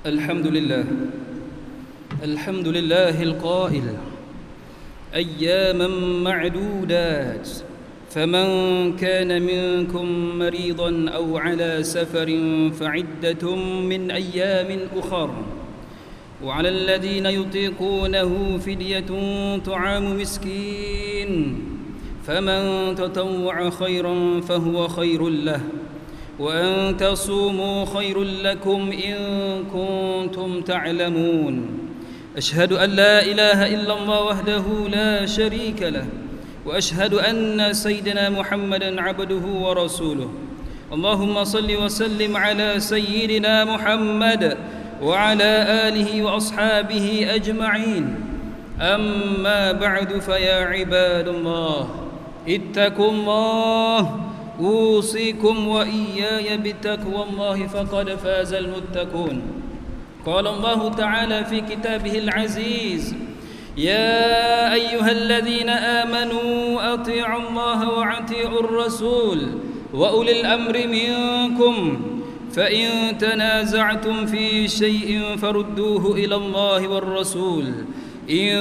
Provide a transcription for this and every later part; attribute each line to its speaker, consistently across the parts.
Speaker 1: الحمد لله القائل أياما معدودات فمن كان منكم مريضا أو على سفر فعدة من أيام أخر وعلى الذين يطيقونه فدية طعام مسكين فمن تطوع خيرا فهو خير له وأن تصوموا خير لكم إن كنتم تعلمون أشهد أن لا إله إلا الله وحده لا شريك له وأشهد أن سيدنا محمدا عبده ورسوله اللهم صل وسلم على سيدنا محمد وعلى آله وأصحابه أجمعين أما بعد فيا عباد الله اتقوا الله أوصيكم وإياي بتقوى الله فقد فاز المتقون قال الله تعالى في كتابه العزيز يا أيها الذين آمنوا أطيعوا الله وأطيعوا الرسول وأولي الأمر منكم فإن تنازعتم في شيء فردوه إلى الله والرسول إن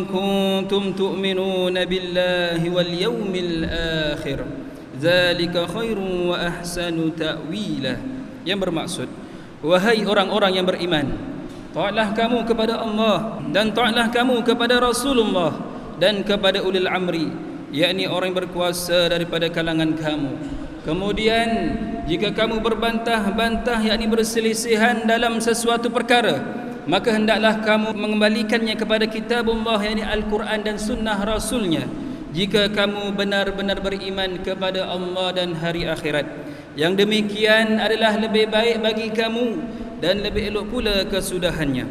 Speaker 1: كنتم تؤمنون بالله واليوم الآخر ذلك خير وأحسن تأويلا. Yang bermaksud, wahai orang-orang yang beriman, taatlah kamu kepada Allah dan taatlah kamu kepada Rasulullah dan kepada ulil amri, yakni orang yang berkuasa daripada kalangan kamu. Kemudian jika kamu berbantah-bantah, yakni berselisihan dalam sesuatu perkara, maka hendaklah kamu mengembalikannya kepada kitabullah, yakni Al-Quran dan sunnah Rasulnya, jika kamu benar-benar beriman kepada Allah dan hari akhirat. Yang demikian adalah lebih baik bagi kamu dan lebih elok pula kesudahannya.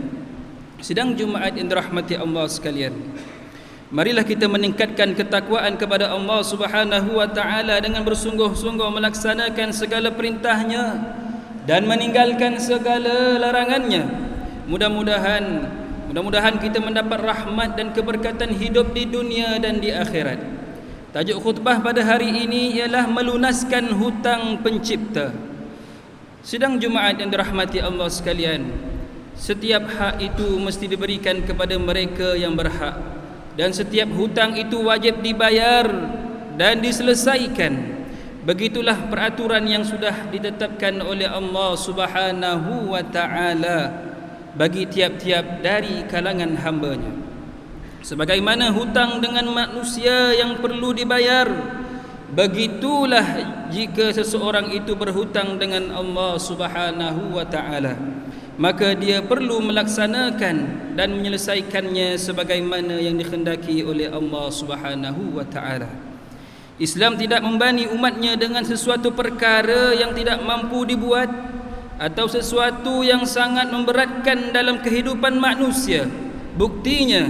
Speaker 1: Sidang Jumaat yang dirahmati Allah sekalian, marilah kita meningkatkan ketakwaan kepada Allah Subhanahu wa taala dengan bersungguh-sungguh melaksanakan segala perintahnya dan meninggalkan segala larangannya. Mudah-mudahan kita mendapat rahmat dan keberkatan hidup di dunia dan di akhirat. Tajuk khutbah pada hari ini ialah melunaskan hutang pencipta. Sidang Jumaat yang dirahmati Allah sekalian, setiap hak itu mesti diberikan kepada mereka yang berhak, dan setiap hutang itu wajib dibayar dan diselesaikan. Begitulah peraturan yang sudah ditetapkan oleh Allah Subhanahu wa taala bagi tiap-tiap dari kalangan hamba-Nya. Sebagaimana hutang dengan manusia yang perlu dibayar, begitulah jika seseorang itu berhutang dengan Allah Subhanahu wa taala, maka dia perlu melaksanakan dan menyelesaikannya sebagaimana yang dikehendaki oleh Allah Subhanahu wa taala. Islam tidak membani umatnya dengan sesuatu perkara yang tidak mampu dibuat atau sesuatu yang sangat memberatkan dalam kehidupan manusia. Buktinya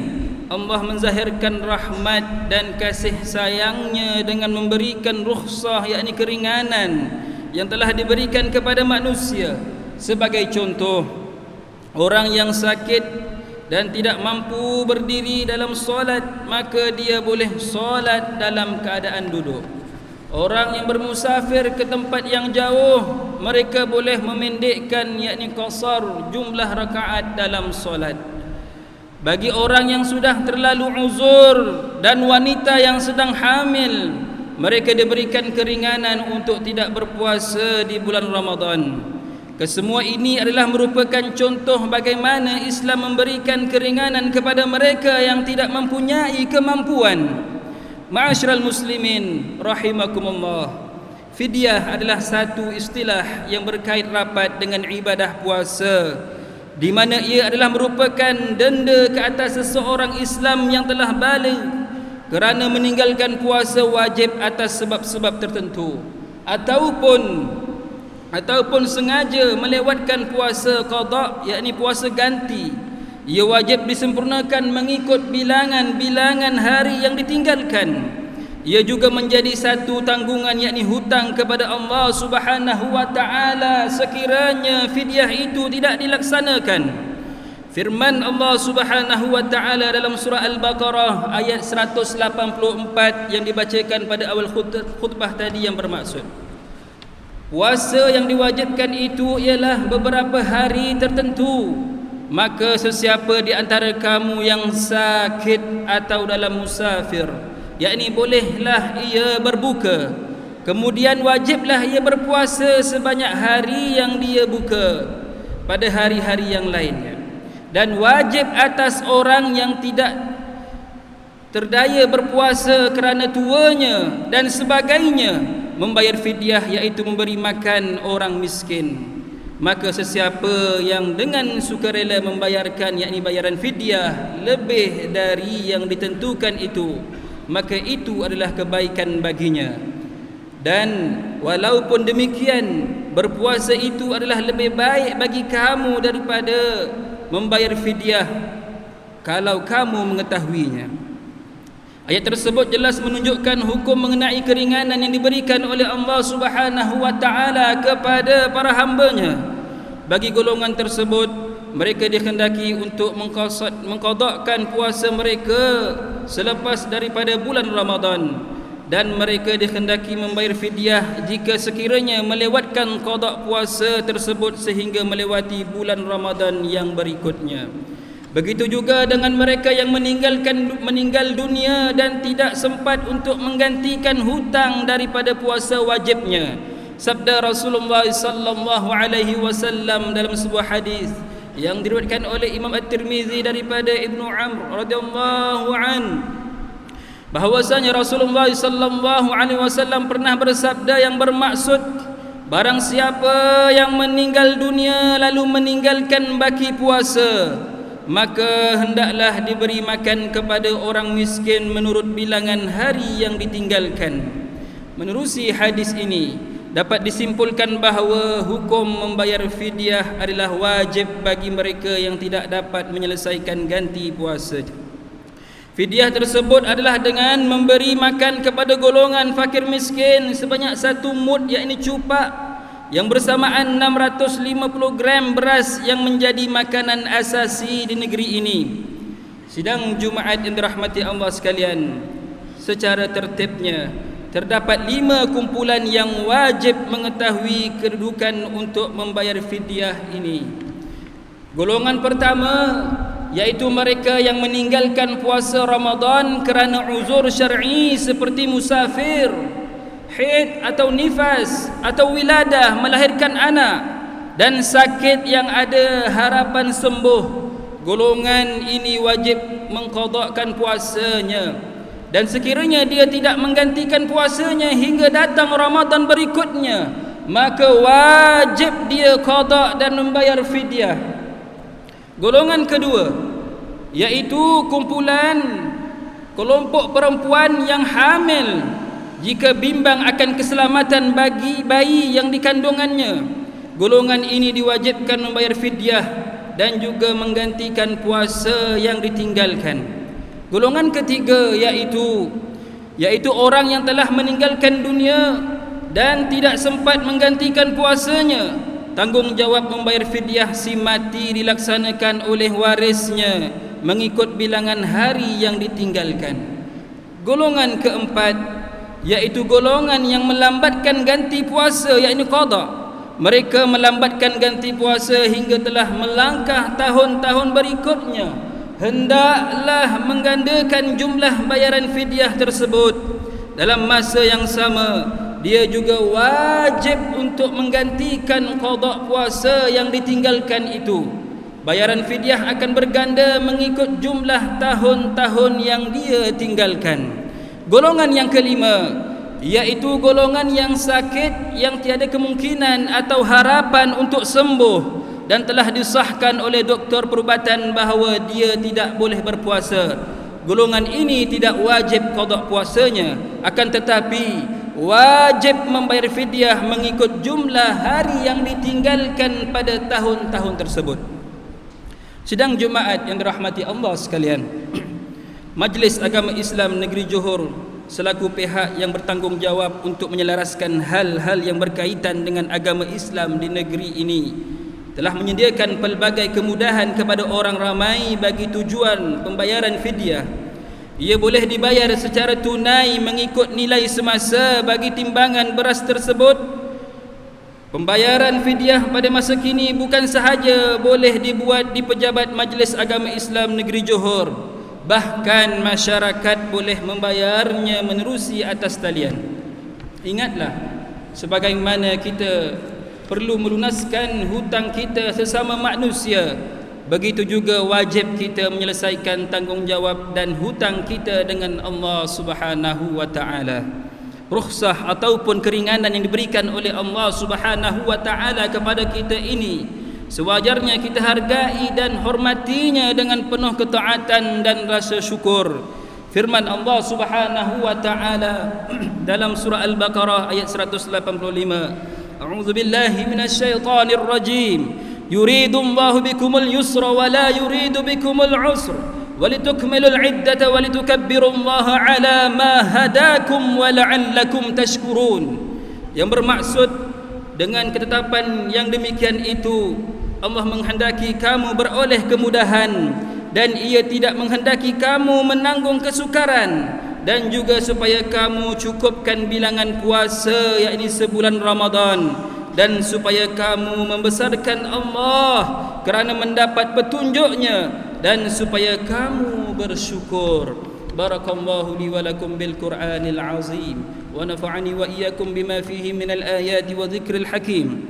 Speaker 1: Allah menzahirkan rahmat dan kasih sayangnya dengan memberikan rukhsah, yakni keringanan yang telah diberikan kepada manusia. Sebagai contoh, orang yang sakit dan tidak mampu berdiri dalam solat, maka dia boleh solat dalam keadaan duduk. Orang yang bermusafir ke tempat yang jauh, mereka boleh memendekkan, yakni qasar, jumlah rakaat dalam solat. Bagi orang yang sudah terlalu uzur dan wanita yang sedang hamil, mereka diberikan keringanan untuk tidak berpuasa di bulan Ramadan. Kesemua ini adalah merupakan contoh bagaimana Islam memberikan keringanan kepada mereka yang tidak mempunyai kemampuan. Ma'asyiral muslimin rahimakumullah, fidyah adalah satu istilah yang berkait rapat dengan ibadah puasa, di mana ia adalah merupakan denda ke atas seseorang Islam yang telah baligh kerana meninggalkan puasa wajib atas sebab-sebab tertentu, ataupun sengaja melewatkan puasa qada, yakni puasa ganti. Ia wajib disempurnakan mengikut bilangan-bilangan hari yang ditinggalkan. Ia juga menjadi satu tanggungan, yakni hutang kepada Allah Subhanahu wa taala sekiranya fidyah itu tidak dilaksanakan. Firman Allah Subhanahu wa taala dalam surah Al-Baqarah ayat 184 yang dibacakan pada awal khutbah tadi yang bermaksud, puasa yang diwajibkan itu ialah beberapa hari tertentu, maka sesiapa di antara kamu yang sakit atau dalam musafir, yakni bolehlah ia berbuka, kemudian wajiblah ia berpuasa sebanyak hari yang dia buka pada hari-hari yang lainnya. Dan wajib atas orang yang tidak terdaya berpuasa kerana tuanya dan sebagainya membayar fidyah, iaitu memberi makan orang miskin. Maka sesiapa yang dengan sukarela membayarkan, yakni bayaran fidyah lebih dari yang ditentukan itu, maka itu adalah kebaikan baginya. Dan walaupun demikian, berpuasa itu adalah lebih baik bagi kamu daripada membayar fidyah kalau kamu mengetahuinya. Ayat tersebut jelas menunjukkan hukum mengenai keringanan yang diberikan oleh Allah Subhanahu wa taala kepada para hamba-Nya. Bagi golongan tersebut, mereka dikehendaki untuk mengqadakkan puasa mereka selepas daripada bulan Ramadan, dan mereka dikehendaki membayar fidyah jika sekiranya melewatkan qada puasa tersebut sehingga melewati bulan Ramadan yang berikutnya. Begitu juga dengan mereka yang meninggal dunia dan tidak sempat untuk menggantikan hutang daripada puasa wajibnya. Sabda Rasulullah sallallahu alaihi wasallam dalam sebuah hadis yang diriwayatkan oleh Imam At-Tirmizi daripada Ibnu Amr radhiyallahu an, bahwasanya Rasulullah sallallahu alaihi wasallam pernah bersabda yang bermaksud, barang siapa yang meninggal dunia lalu meninggalkan baki puasa, maka hendaklah diberi makan kepada orang miskin menurut bilangan hari yang ditinggalkan. Menerusi hadis ini, dapat disimpulkan bahawa hukum membayar fidyah adalah wajib bagi mereka yang tidak dapat menyelesaikan ganti puasa. Fidyah tersebut adalah dengan memberi makan kepada golongan fakir miskin sebanyak 1 mud, yakni cupak, yang bersamaan 650 gram beras yang menjadi makanan asasi di negeri ini. Sidang Jumaat yang dirahmati Allah sekalian, secara tertibnya terdapat 5 kumpulan yang wajib mengetahui kedudukan untuk membayar fidyah ini. Golongan pertama, yaitu mereka yang meninggalkan puasa Ramadan kerana uzur syar'i seperti musafir, haid atau nifas atau wiladah, melahirkan anak, dan sakit yang ada harapan sembuh. Golongan ini wajib mengqadakkan puasanya, dan sekiranya dia tidak menggantikan puasanya hingga datang Ramadan berikutnya, maka wajib dia qada dan membayar fidyah. Golongan kedua, yaitu kelompok perempuan yang hamil jika bimbang akan keselamatan bagi bayi yang dikandungannya. Golongan ini diwajibkan membayar fidyah dan juga menggantikan puasa yang ditinggalkan. Golongan ketiga, yaitu orang yang telah meninggalkan dunia dan tidak sempat menggantikan puasanya. Tanggungjawab membayar fidyah si mati dilaksanakan oleh warisnya mengikut bilangan hari yang ditinggalkan. Golongan keempat, yaitu golongan yang melambatkan ganti puasa, yakni qada. Mereka melambatkan ganti puasa hingga telah melangkah tahun-tahun berikutnya, hendaklah menggandakan jumlah bayaran fidyah tersebut. Dalam masa yang sama, dia juga wajib untuk menggantikan qada puasa yang ditinggalkan itu. Bayaran fidyah akan berganda mengikut jumlah tahun-tahun yang dia tinggalkan. Golongan yang kelima, yaitu golongan yang sakit yang tiada kemungkinan atau harapan untuk sembuh dan telah disahkan oleh doktor perubatan bahawa dia tidak boleh berpuasa. Golongan ini tidak wajib qada puasanya, akan tetapi wajib membayar fidyah mengikut jumlah hari yang ditinggalkan pada tahun-tahun tersebut. Sidang Jumaat yang dirahmati Allah sekalian, Majlis Agama Islam Negeri Johor selaku pihak yang bertanggungjawab untuk menyelaraskan hal-hal yang berkaitan dengan agama Islam di negeri ini telah menyediakan pelbagai kemudahan kepada orang ramai bagi tujuan pembayaran fidyah. Ia boleh dibayar secara tunai mengikut nilai semasa bagi timbangan beras tersebut, Pembayaran fidyah pada masa kini bukan sahaja boleh dibuat di pejabat Majlis Agama Islam Negeri Johor, bahkan masyarakat boleh membayarnya menerusi atas talian. Ingatlah, sebagaimana kita perlu melunaskan hutang kita sesama manusia, begitu juga wajib kita menyelesaikan tanggungjawab dan hutang kita dengan Allah Subhanahu wa taala. Rukhsah ataupun keringanan yang diberikan oleh Allah Subhanahu wa taala kepada kita ini sewajarnya kita hargai dan hormatinya dengan penuh ketaatan dan rasa syukur. Firman Allah Subhanahu wa taala dalam surah Al-Baqarah ayat 185, A'udzu billahi minasyaitonir rajim. Yuridullahu bikumul yusra wa la yuridu bikumul usra walitukmilul iddata walitukabbirullaha ala ma hadakum wa la'allakum tashkurun. Yang bermaksud dengan ketetapan yang demikian itu, Allah menghendaki kamu beroleh kemudahan dan Ia tidak menghendaki kamu menanggung kesukaran, dan juga supaya kamu cukupkan bilangan puasa, yakni sebulan Ramadan, dan supaya kamu membesarkan Allah kerana mendapat petunjuknya, dan supaya kamu bersyukur. Barakallahu li wa lakum bil Qur'anil azim wa nafa'ani wa iyyakum bima fihi minal ayati wa dhikril hakim.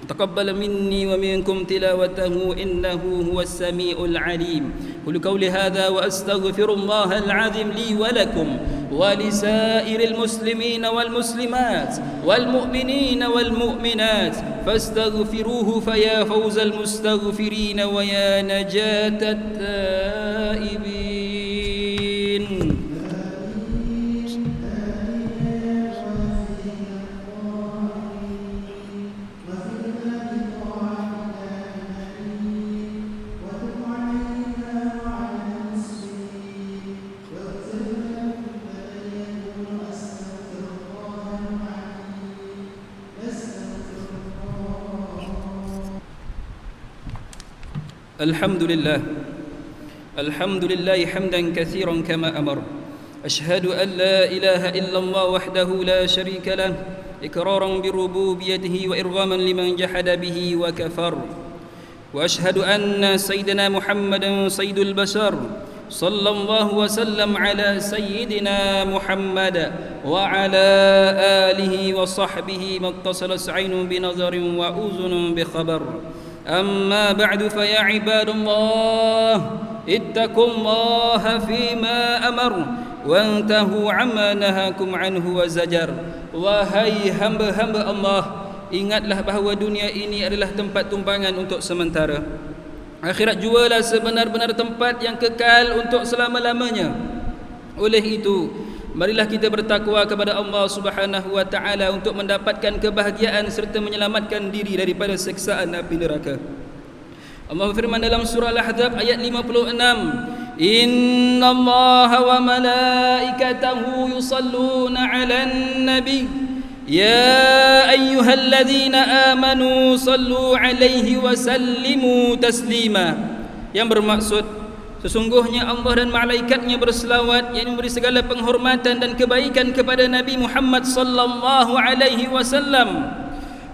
Speaker 1: تقبل مني ومنكم تلاوته إنه هو السميع العليم. قل قولي هذا وأستغفر الله العظيم لي ولكم ولسائر المسلمين والمسلمات والمؤمنين والمؤمنات فاستغفروه فيا فوز المستغفرين ويا نجاة التائبين. الحمد لله حمدا كثيرا كما أمر. أشهد أن لا إله إلا الله وحده لا شريك له إقرارا بربوبيته وإرغاما لمن جحد به وكفر. وأشهد أن سيدنا محمدا سيد البشر صلى الله وسلم على سيدنا محمد وعلى آله وصحبه ما اتصلت عين بنظر وأذن بخبر. أما بعد فيا عباد الله اتقوا الله فيما أمر وانتهوا عما نهاكم عنه وزجر. Wahai hamba-hamba Allah, ingatlah bahawa dunia ini adalah tempat tumpangan untuk sementara. Akhirat jualah sebenar-benar tempat yang kekal untuk selama-lamanya. Oleh itu, marilah kita bertakwa kepada Allah Subhanahu wa taala untuk mendapatkan kebahagiaan serta menyelamatkan diri daripada siksaan api neraka. Allah berfirman dalam surah Al-Ahzab ayat 56, Innallaha wa malaikatahu yusalluna 'alan nabi ya ayyuhalladzina amanu sallu 'alaihi wa sallimu taslima. Yang bermaksud, sesungguhnya Allah dan malaikatnya berselawat, yang memberi segala penghormatan dan kebaikan kepada Nabi Muhammad sallallahu alaihi wasallam.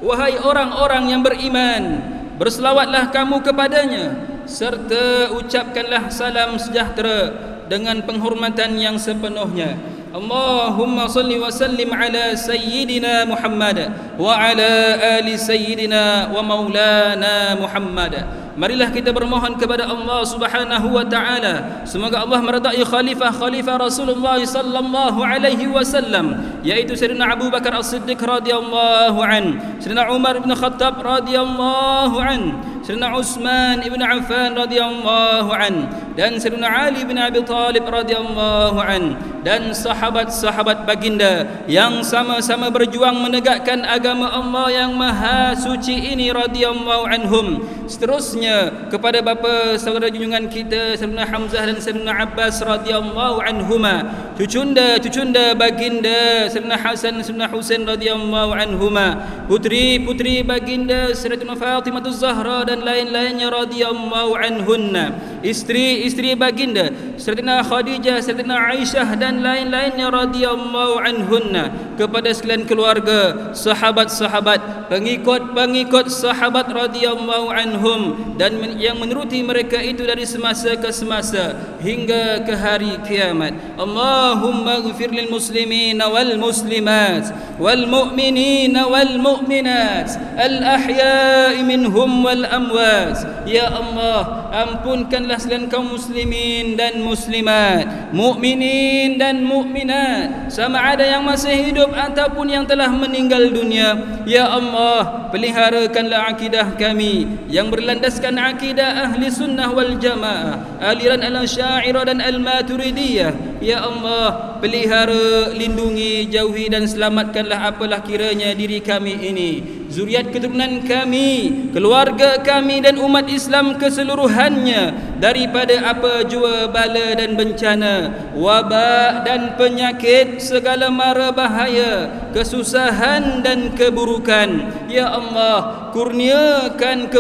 Speaker 1: Wahai orang-orang yang beriman, berselawatlah kamu kepadanya serta ucapkanlah salam sejahtera dengan penghormatan yang sepenuhnya. Allahumma salli wa sallim ala sayyidina Muhammad wa ala ali sayyidina wa maulana Muhammad. Marilah kita bermohon kepada Allah Subhanahu wa taala semoga Allah meridai khalifah Rasulullah sallallahu alaihi wasallam, yaitu Sayyidina Abu Bakar As-Siddiq radhiyallahu an, Sayyidina Umar bin Khattab radhiyallahu an, Sayyidina Utsman ibn Affan radhiyallahu an, dan Sayyidina Ali bin Abi Thalib radhiyallahu an, dan sahabat-sahabat baginda yang sama-sama berjuang menegakkan agama Allah yang maha suci ini radhiyallahu anhum. Seterusnya kepada bapa saudara junjungan kita Sayyidina Hamzah dan Sayyidina Abbas radhiyallahu anhuma, cucunda baginda Sayyidina Hasan dan Sayyidina Husain radhiyallahu anhuma, putri-putri baginda Sayyidatina Fatimah Zahra dan lain-lainnya radhiyallahu anhunna, istri-istri baginda Sayyidina Khadijah, Sayyidina Aisyah dan lain-lainnya radhiyallahu anhunna, kepada sekalian keluarga, sahabat-sahabat, pengikut-pengikut sahabat radhiyallahu anhum, dan yang menuruti mereka itu dari semasa ke semasa hingga ke hari kiamat. Allahumma ighfir lil muslimin wal muslimat wal mu'minin wal mu'minat al ahya'i minhum wal amwat. Ya Allah, ampunkanlah sekalian kaum muslimin dan muslimat, mukminin dan mukminat, sama ada yang masih hidup ataupun yang telah meninggal dunia. Ya Allah, peliharakanlah akidah kami yang berlandaskan akidah ahli sunnah wal jamaah, aliran al-Asy'ariyah dan al-Maturidiyah. Ya Allah, pelihara, lindungi, jauhi dan selamatkanlah apalah kiranya diri kami ini, zuriat keturunan kami, keluarga kami dan umat Islam keseluruhannya daripada apa jua bala dan bencana, wabak dan penyakit, segala mara bahaya, kesusahan dan keburukan. Ya Allah, kurniakan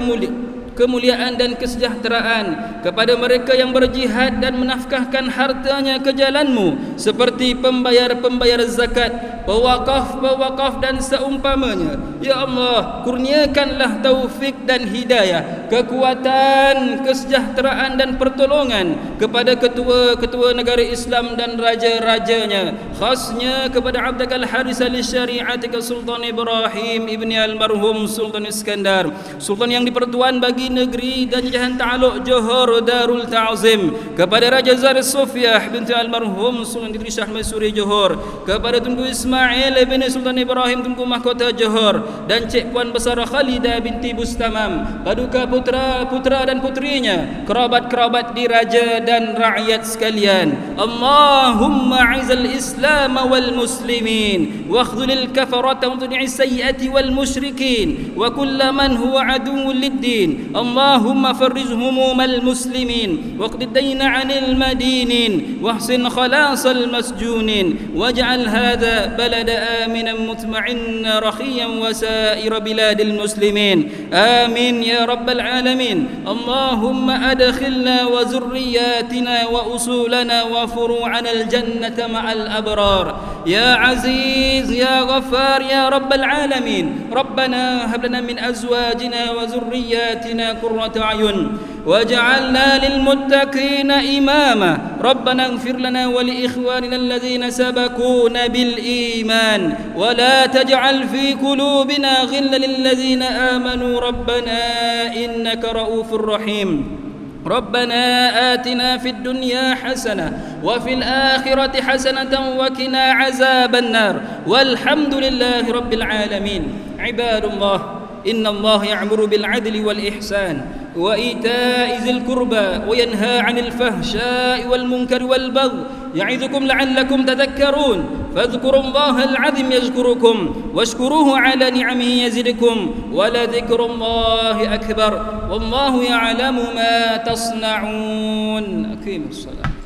Speaker 1: kemuliaan dan kesejahteraan kepada mereka yang berjihad dan menafkahkan hartanya ke jalan-Mu, seperti pembayar-pembayar zakat, pewakaf dan seumpamanya. Ya Allah, kurniakanlah taufik dan hidayah, kekuatan, kesejahteraan dan pertolongan kepada ketua-ketua negara Islam dan raja-rajanya, khasnya kepada Abdul Haris al-Syari'atika Sultan Ibrahim ibni almarhum Sultan Iskandar, sultan yang dipertuan bagi negeri dan jajahan Ta'aluk Johor Darul Ta'zim, kepada Raja Zahir Sofiah binti almarhum Sultan Idris Shah Mansuri Johor, kepada Tunku Ismail bin Sultan Ibrahim Tunku Mahkota Johor, dan Cik Puan Besar Khalidah binti Bustamam, paduka putra dan putrinya, kerabat-kerabat diraja dan rakyat sekalian. Allahumma aizal Islam wal muslimin wa khudhulil kafarata wa tud'i'is sayyiati wal musyrikin wa kullaman huwa aduwwun lid-din. Allahumma farrij humumal muslimin waqdi ad-dayn 'anil madinin wahsin khalasal masjunin waj'al hadha balada aminan mutma'inna rakhiyan wa sa'ira biladil muslimin. Amin ya rabbal alamin. Allahumma adkhilna wa zurriyyatina wa usulana wa furu'ana al-jannata ma'al abrar. Ya aziz ya ghaffar ya rabbal alamin. Rabbana hab lana min azwajina wa zurriyyatina قرة أعين واجعلنا للمتقين إماما. ربنا اغفر لنا ولإخواننا الذين سبقونا بالإيمان ولا تجعل في قلوبنا غلا للذين آمنوا ربنا إنك رؤوف رحيم. ربنا آتنا في الدنيا حسنة وفي الآخرة حسنة وقنا عذاب النار والحمد لله رب العالمين. عباد الله، إن الله يأمر بالعدل والإحسان وإيتاء ذي القربى وينهى عن الفحشاء والمنكر والبغي يعظكم لعلكم تذكرون. فاذكروا الله العظيم يذكركم واشكروه على نعمه يزدكم ولذكر الله أكبر والله يعلم ما تصنعون. أقيموا الصلاة.